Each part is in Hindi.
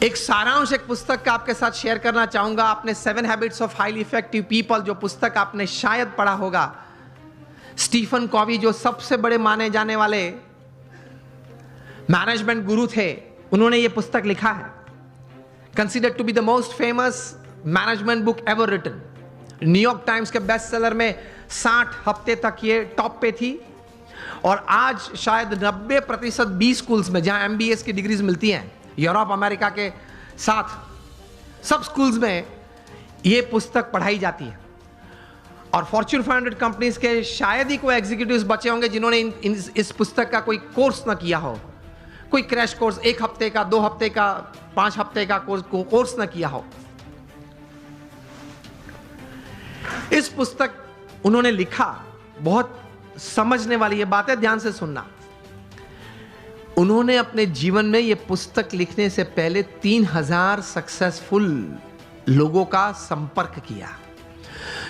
एक सारांश एक पुस्तक का आपके साथ शेयर करना चाहूंगा। आपने 7 habits of highly effective people जो पुस्तक आपने शायद पढ़ा होगा, स्टीफन कॉवी जो सबसे बड़े माने जाने वाले मैनेजमेंट गुरु थे, उन्होंने यह पुस्तक लिखा है। Considered to be the most famous management book ever written. New York Times के बेस्ट सेलर में 60 हफ्ते तक ये टॉप पे थी और आज शायद 90% बी स्कूल्स में जहां MBA की डिग्रीज मिलती हैं यूरोप अमेरिका के साथ सब स्कूल्स में ये पुस्तक पढ़ाई जाती है। और फॉर्च्यून 500 कंपनीज के शायद ही कोई एग्जीक्यूटिव्स बचे होंगे जिन्होंने इस पुस्तक का कोई कोर्स ना किया हो, कोई क्रैश कोर्स 1 हफ्ते का, 2 हफ्ते का, 5 हफ्ते का कोर्स ना किया हो। इस पुस्तक उन्होंने लिखा, बहुत समझने वाली ये बात है, ध्यान से सुनना। उन्होंने अपने जीवन में यह पुस्तक लिखने से पहले 3000 सक्सेसफुल लोगों का संपर्क किया,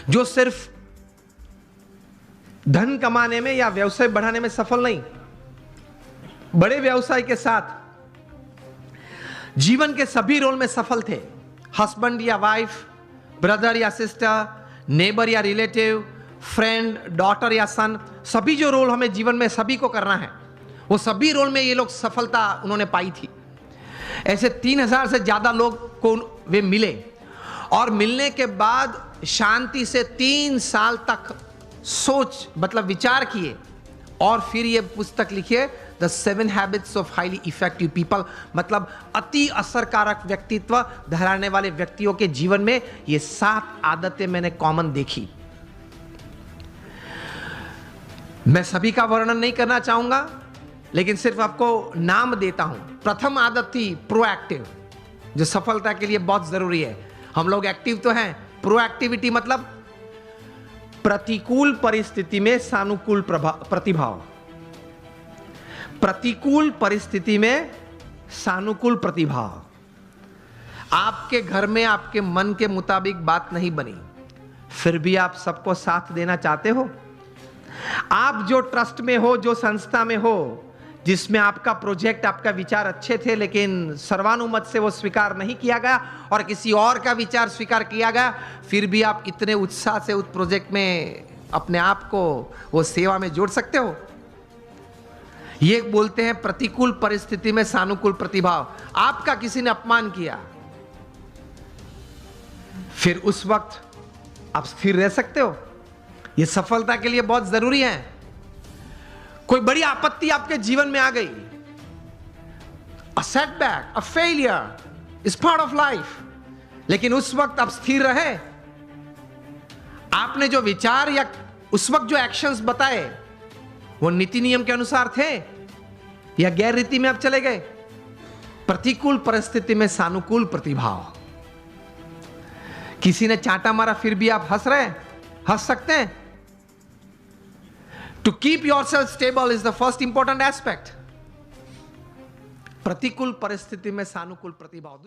जो सिर्फ धन कमाने में या व्यवसाय बढ़ाने में सफल नहीं, बड़े व्यवसाय के साथ जीवन के सभी रोल में सफल थे। हस्बैंड या वाइफ, ब्रदर या सिस्टर, नेबर या रिलेटिव, फ्रेंड, डॉटर या सन, सभी जो रोल हमें जीवन में सभी को करना है, वो सभी रोल में ये लोग सफलता उन्होंने पाई थी। ऐसे 3000 से ज्यादा लोग को वे मिले और मिलने के बाद शांति से 3 साल तक सोच मतलब विचार किए और फिर ये पुस्तक लिखिए, the 7 habits of highly effective people. मतलब अति असरकारक व्यक्तित्व धराने वाले व्यक्तियों के जीवन में ये 7 आदतें मैंने कॉमन देखी। मैं सभी का वर्णन नहीं करना चाहूंगा, लेकिन सिर्फ आपको नाम देता हूं। प्रथम आदत थी प्रोएक्टिव, जो सफलता के लिए बहुत जरूरी है। हम लोग एक्टिव तो हैं, प्रोएक्टिविटी मतलब प्रतिकूल परिस्थिति में सानुकूल प्रतिभाव। प्रतिकूल परिस्थिति में सानुकूल प्रतिभाव। आपके घर में आपके मन के मुताबिक बात नहीं बनी, फिर भी आप सबको साथ देना चाहते हो। आप जो ट्रस्ट में हो, जो संस्था में हो, जिसमें आपका प्रोजेक्ट, आपका विचार अच्छे थे, लेकिन सर्वानुमत से वो स्वीकार नहीं किया गया और किसी और का विचार स्वीकार किया गया, फिर भी आप इतने उत्साह से उस प्रोजेक्ट में अपने आप को वो सेवा में जोड़ सकते हो। ये बोलते हैं प्रतिकूल परिस्थिति में सानुकूल प्रतिभाव। आपका किसी ने अपमान किया, फिर उस वक्त आप स्थिर रह सकते हो। ये सफलता के लिए बहुत जरूरी है। कोई बड़ी आपत्ति आपके जीवन में आ गई, a setback, a failure is part of life, लेकिन उस वक्त आप स्थिर रहे। आपने जो विचार या उस वक्त जो एक्शंस बताए वो नीति नियम के अनुसार थे या गैर रीति में आप चले गए। प्रतिकूल परिस्थिति में सानुकूल प्रतिभाव। किसी ने चांटा मारा, फिर भी आप हंस रहे, हंस सकते हैं। To keep yourself stable is the first important aspect. प्रतिकूल परिस्थिति में सानुकूल प्रतिभाव।